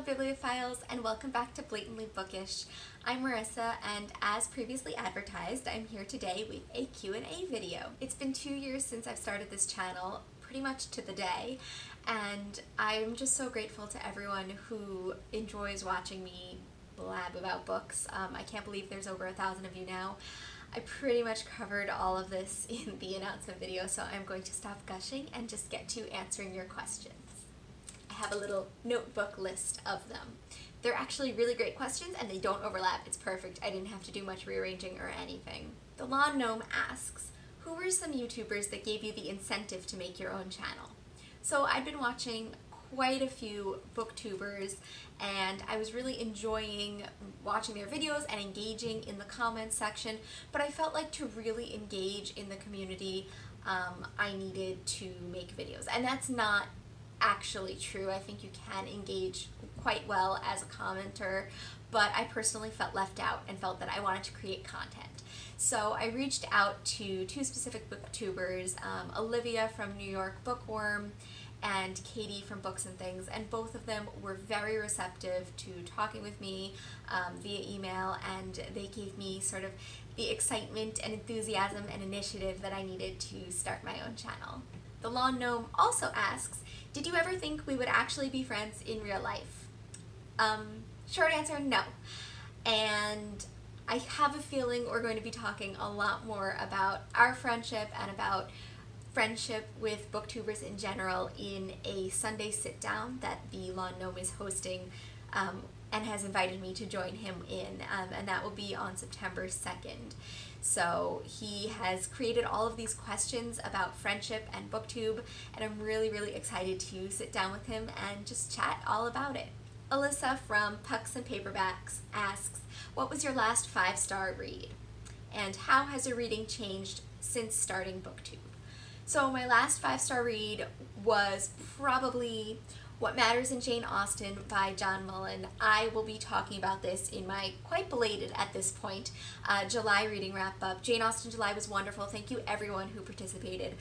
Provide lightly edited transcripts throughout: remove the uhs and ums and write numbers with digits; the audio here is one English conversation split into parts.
fellow bibliophiles, and welcome back to Blatantly Bookish. I'm Marissa, and as previously advertised, I'm here today with a Q&A video. It's been 2 years since I've started this channel, pretty much to the day, and I'm just so grateful to everyone who enjoys watching me blab about books. I can't believe there's over 1,000 of you now. I pretty much covered all of this in the announcement video, so I'm going to stop gushing and just get to answering your questions. I have a little notebook list of them. They're actually really great questions and they don't overlap. It's perfect. I didn't have to do much rearranging or anything. The Lawn Gnome asks, who were some YouTubers that gave you the incentive to make your own channel? So I've been watching quite a few booktubers and I was really enjoying watching their videos and engaging in the comments section, but I felt like to really engage in the community, I needed to make videos. And that's not actually true. I think you can engage quite well as a commenter, but I personally felt left out and felt that I wanted to create content. So I reached out to two specific booktubers, Olivia from New York Bookworm and Katie from Books and Things, and both of them were very receptive to talking with me via email, and they gave me sort of the excitement and enthusiasm and initiative that I needed to start my own channel. The Lawn Gnome also asks, did you ever think we would actually be friends in real life? Short answer, no. And I have a feeling we're going to be talking a lot more about our friendship and about friendship with booktubers in general in a Sunday sit-down that the Lawn Gnome is hosting and has invited me to join him in, and that will be on September 2nd. So he has created all of these questions about friendship and booktube, and I'm really, really excited to sit down with him and just chat all about it. Alyssa from Pucks and Paperbacks asks, what was your last 5-star read? And how has your reading changed since starting booktube? So my last 5-star read was probably What Matters in Jane Austen by John Mullen. I will be talking about this in my, quite belated at this point, July reading wrap-up. Jane Austen July was wonderful. Thank you everyone who participated.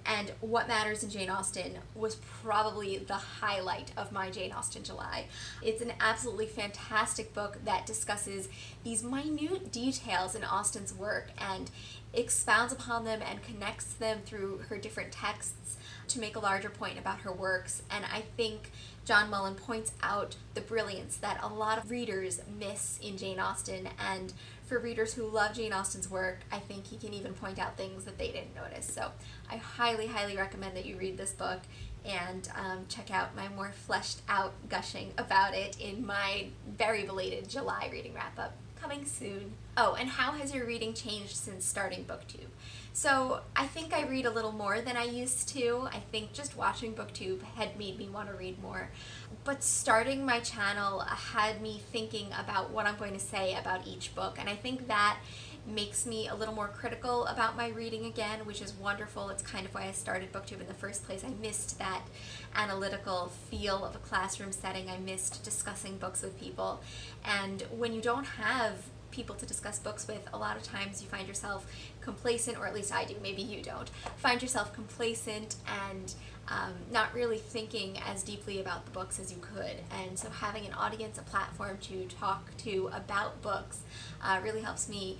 And What Matters in Jane Austen was probably the highlight of my Jane Austen July. It's an absolutely fantastic book that discusses these minute details in Austen's work and expounds upon them and connects them through her different texts to make a larger point about her works. And I think John Mullen points out the brilliance that a lot of readers miss in Jane Austen, and for readers who love Jane Austen's work, I think he can even point out things that they didn't notice. So I highly, highly recommend that you read this book and check out my more fleshed out gushing about it in my very belated July reading wrap-up coming soon. Oh, and how has your reading changed since starting booktube? So I think I read a little more than I used to. I think just watching booktube had made me want to read more. But starting my channel had me thinking about what I'm going to say about each book, and I think that makes me a little more critical about my reading again, which is wonderful. It's kind of why I started booktube in the first place. I missed that analytical feel of a classroom setting. I missed discussing books with people. And when you don't have people to discuss books with, a lot of times you find yourself complacent, or at least I do, maybe you don't, find yourself complacent and not really thinking as deeply about the books as you could. And so having an audience, a platform to talk to about books really helps me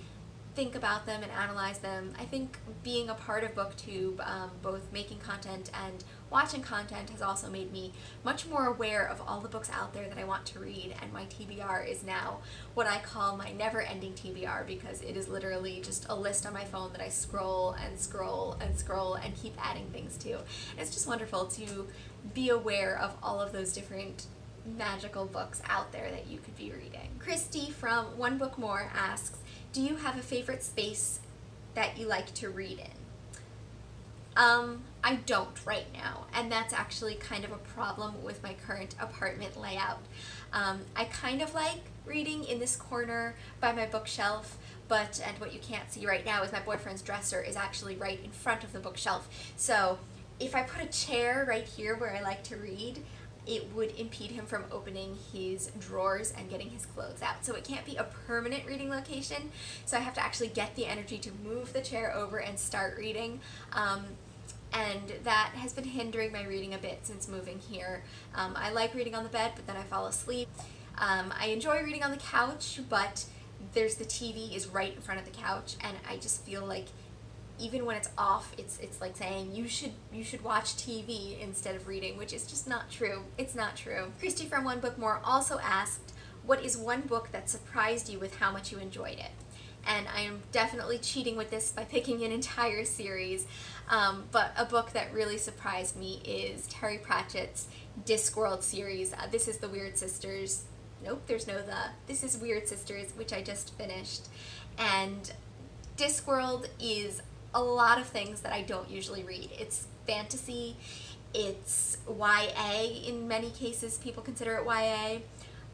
think about them and analyze them. I think being a part of booktube, both making content and watching content, has also made me much more aware of all the books out there that I want to read, and my TBR is now what I call my never-ending TBR, because it is literally just a list on my phone that I scroll and scroll and scroll and keep adding things to. And it's just wonderful to be aware of all of those different magical books out there that you could be reading. Christy from One Book More asks, do you have a favorite space that you like to read in? I don't right now, and that's actually kind of a problem with my current apartment layout. I kind of like reading in this corner by my bookshelf, and what you can't see right now is my boyfriend's dresser is actually right in front of the bookshelf. So if I put a chair right here where I like to read, it would impede him from opening his drawers and getting his clothes out. So it can't be a permanent reading location, so I have to actually get the energy to move the chair over and start reading. and that has been hindering my reading a bit since moving here. I like reading on the bed, but then I fall asleep. I enjoy reading on the couch, but there's the TV is right in front of the couch, and I just feel like even when it's off, it's like saying you should watch TV instead of reading, which is just not true. It's not true. Christy from One Book More also asked, what is one book that surprised you with how much you enjoyed it? And I am definitely cheating with this by picking an entire series, but a book that really surprised me is Terry Pratchett's Discworld series. This is the Weird Sisters. Nope, there's no the. This is Weird Sisters, which I just finished. And Discworld is a lot of things that I don't usually read. It's fantasy, it's YA, in many cases people consider it YA,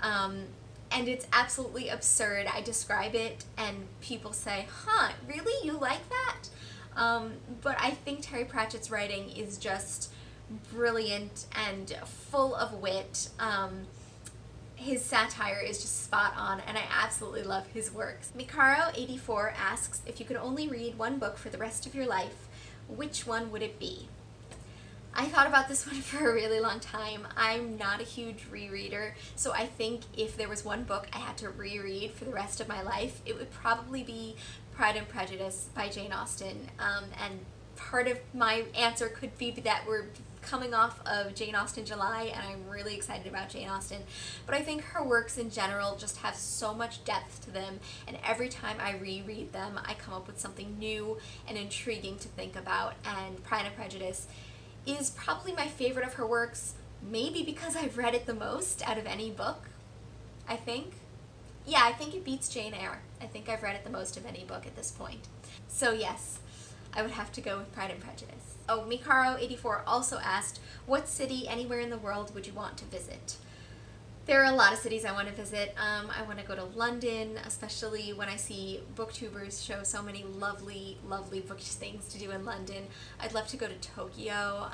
and it's absolutely absurd. I describe it and people say, huh, really? You like that? But I think Terry Pratchett's writing is just brilliant and full of wit. His satire is just spot on, and I absolutely love his works. Mikaro84 asks, if you could only read one book for the rest of your life, which one would it be? I thought about this one for a really long time. I'm not a huge rereader, so I think if there was one book I had to reread for the rest of my life, it would probably be Pride and Prejudice by Jane Austen. And part of my answer could be that we're coming off of Jane Austen July, and I'm really excited about Jane Austen, but I think her works in general just have so much depth to them, and every time I reread them I come up with something new and intriguing to think about, and Pride and Prejudice is probably my favorite of her works, maybe because I've read it the most out of any book, I think. Yeah, I think it beats Jane Eyre. I think I've read it the most of any book at this point. So yes, I would have to go with Pride and Prejudice. Oh, Mikaro84 also asked, what city anywhere in the world would you want to visit? There are a lot of cities I want to visit. I want to go to London, especially when I see booktubers show so many lovely, lovely bookish things to do in London. I'd love to go to Tokyo,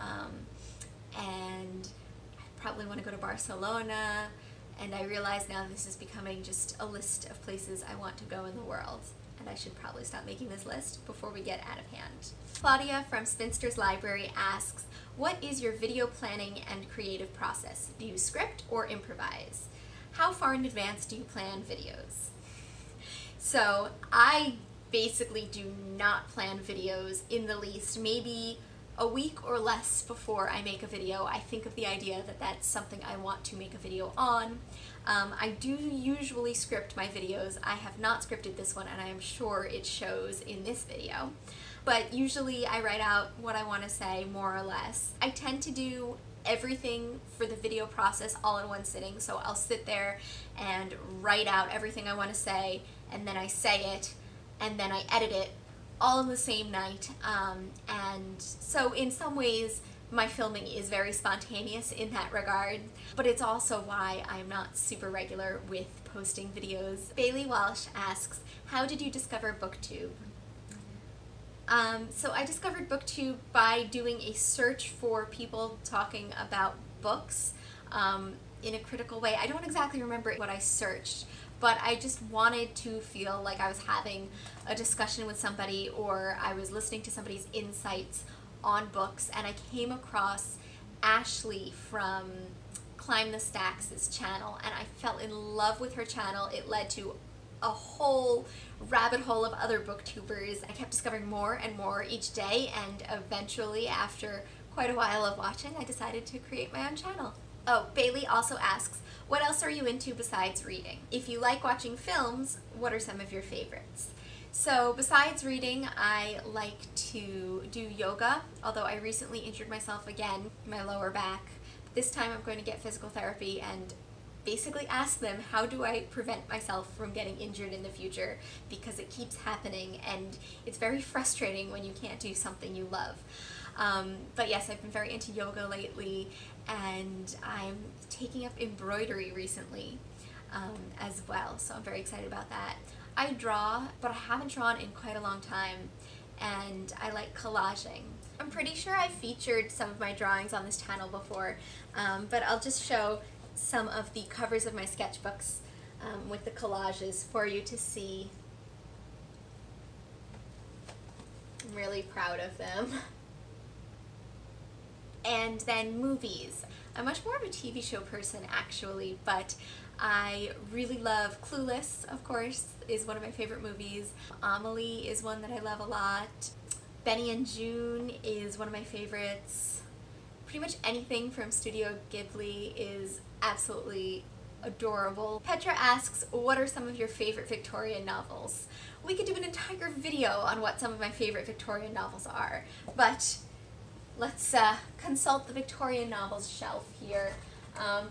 and I probably want to go to Barcelona, and I realize now this is becoming just a list of places I want to go in the world. And I should probably stop making this list before we get out of hand. Claudia from Spinster's Library asks, what is your video planning and creative process? Do you script or improvise? How far in advance do you plan videos? So I basically do not plan videos in the least. Maybe a week or less before I make a video, I think of the idea that that's something I want to make a video on. I do usually script my videos. I have not scripted this one, and I am sure it shows in this video. But usually I write out what I want to say, more or less. I tend to do everything for the video process all in one sitting, so I'll sit there and write out everything I want to say, and then I say it, and then I edit it all in the same night. And so in some ways my filming is very spontaneous in that regard, but it's also why I'm not super regular with posting videos. Bailey Walsh asks, how did you discover BookTube? So I discovered BookTube by doing a search for people talking about books in a critical way. I don't exactly remember what I searched, but I just wanted to feel like I was having a discussion with somebody, or I was listening to somebody's insights on books, and I came across Ashley from Climb the Stacks' channel, and I fell in love with her channel. It led to a whole rabbit hole of other booktubers. I kept discovering more and more each day, and eventually, after quite a while of watching, I decided to create my own channel. Oh, Bailey also asks, what else are you into besides reading? If you like watching films, what are some of your favorites? So besides reading, I like to do yoga, although I recently injured myself again, my lower back. This time I'm going to get physical therapy and basically ask them, how do I prevent myself from getting injured in the future, because it keeps happening and it's very frustrating when you can't do something you love. But yes, I've been very into yoga lately, and I'm taking up embroidery recently as well, so I'm very excited about that. I draw, but I haven't drawn in quite a long time, and I like collaging. I'm pretty sure I've featured some of my drawings on this channel before, but I'll just show some of the covers of my sketchbooks with the collages for you to see. I'm really proud of them. And then movies. I'm much more of a TV show person actually, but I really love Clueless, of course, is one of my favorite movies. Amelie is one that I love a lot. Benny and June is one of my favorites. Pretty much anything from Studio Ghibli is absolutely adorable. Petra asks, what are some of your favorite Victorian novels? We could do an entire video on what some of my favorite Victorian novels are, but let's consult the Victorian novels shelf here.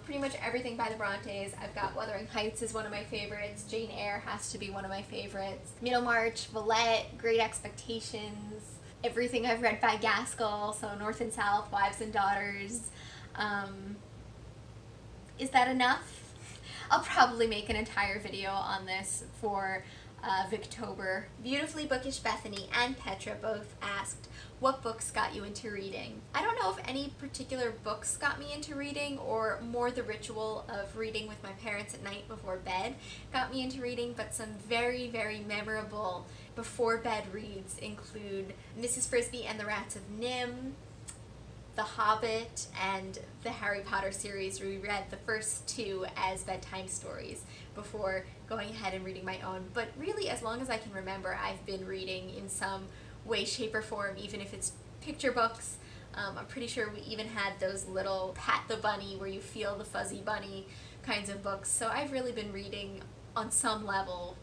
Pretty much everything by the Brontes. I've got Wuthering Heights is one of my favorites. Jane Eyre has to be one of my favorites. Middlemarch, Villette, Great Expectations. Everything I've read by Gaskell, so North and South, Wives and Daughters. Is that enough? I'll probably make an entire video on this for Victober. Beautifully Bookish Bethany and Petra both asked, what books got you into reading? I don't know if any particular books got me into reading, or more the ritual of reading with my parents at night before bed got me into reading, but some very, very memorable before bed reads include Mrs. Frisby and the Rats of Nim, The Hobbit, and the Harry Potter series. We read the first two as bedtime stories before going ahead and reading my own. But really, as long as I can remember, I've been reading in some way, shape, or form, even if it's picture books. I'm pretty sure we even had those little Pat the Bunny where you feel the fuzzy bunny kinds of books. So I've really been reading on some level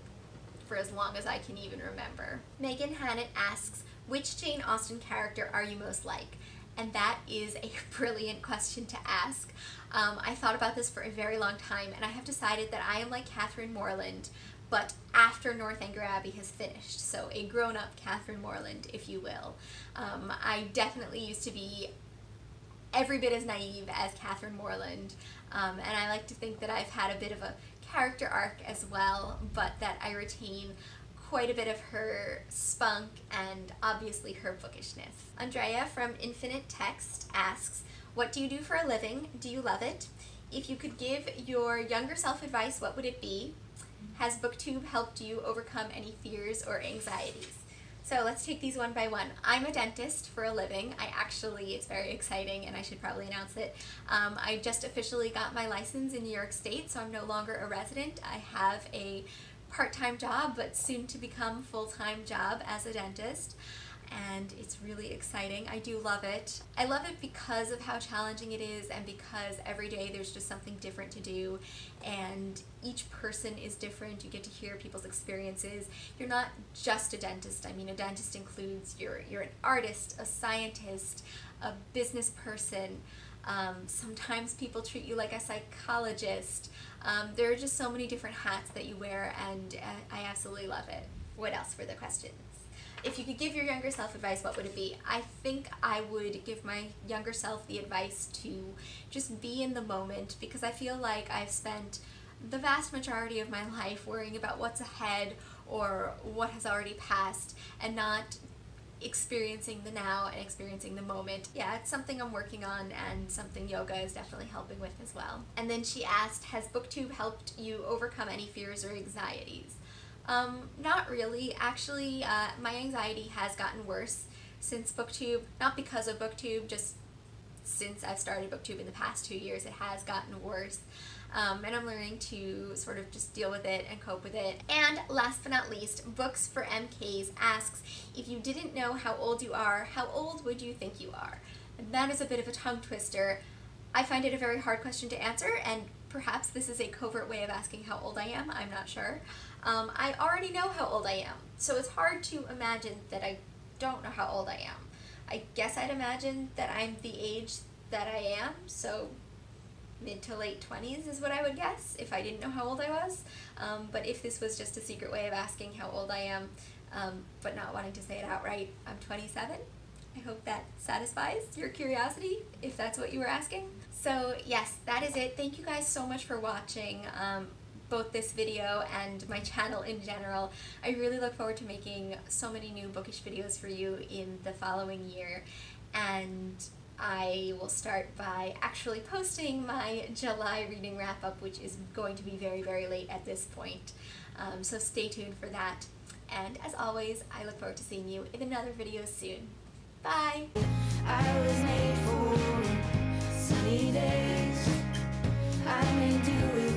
for as long as I can even remember. Megan Hannett asks, which Jane Austen character are you most like? And that is a brilliant question to ask. I thought about this for a very long time, and I have decided that I am like Catherine Morland, but after Northanger Abbey has finished, so a grown-up Catherine Morland, if you will. I definitely used to be every bit as naive as Catherine Morland, and I like to think that I've had a bit of a character arc as well, but that I retain quite a bit of her spunk and obviously her bookishness. Andrea from Infinite Text asks, what do you do for a living? Do you love it? If you could give your younger self advice, what would it be? Has BookTube helped you overcome any fears or anxieties? So let's take these one by one. I'm a dentist for a living. It's very exciting, and I should probably announce it. I just officially got my license in New York State, so I'm no longer a resident. I have a part-time job, but soon to become full-time job as a dentist, and it's really exciting. I do love it. I love it because of how challenging it is, and because every day there's just something different to do, and each person is different. You get to hear people's experiences. You're not just a dentist. I mean, a dentist includes you're an artist, a scientist, a business person. Sometimes people treat you like a psychologist. There are just so many different hats that you wear, and I absolutely love it. What else were the questions? If you could give your younger self advice, what would it be? I think I would give my younger self the advice to just be in the moment, because I feel like I've spent the vast majority of my life worrying about what's ahead or what has already passed, and not experiencing the now and experiencing the moment. Yeah, it's something I'm working on, and something yoga is definitely helping with as well. And then she asked, has BookTube helped you overcome any fears or anxieties? Not really. Actually, my anxiety has gotten worse since BookTube. Not because of BookTube, just since I've started BookTube in the past 2 years, it has gotten worse. And I'm learning to sort of just deal with it and cope with it. And last but not least, Books for MKs asks, if you didn't know how old you are, how old would you think you are? And that is a bit of a tongue twister. I find it a very hard question to answer, and perhaps this is a covert way of asking how old I am. I'm not sure. I already know how old I am, so it's hard to imagine that I don't know how old I am. I guess I'd imagine that I'm the age that I am, so mid to late 20s is what I would guess if I didn't know how old I was. But if this was just a secret way of asking how old I am, but not wanting to say it outright, I'm 27. I hope that satisfies your curiosity, if that's what you were asking. So yes, that is it. Thank you guys so much for watching both this video and my channel in general. I really look forward to making so many new bookish videos for you in the following year, and I will start by actually posting my July reading wrap-up, which is going to be very, very late at this point. So stay tuned for that. And as always, I look forward to seeing you in another video soon. Bye! I was made for sunny days. I may do it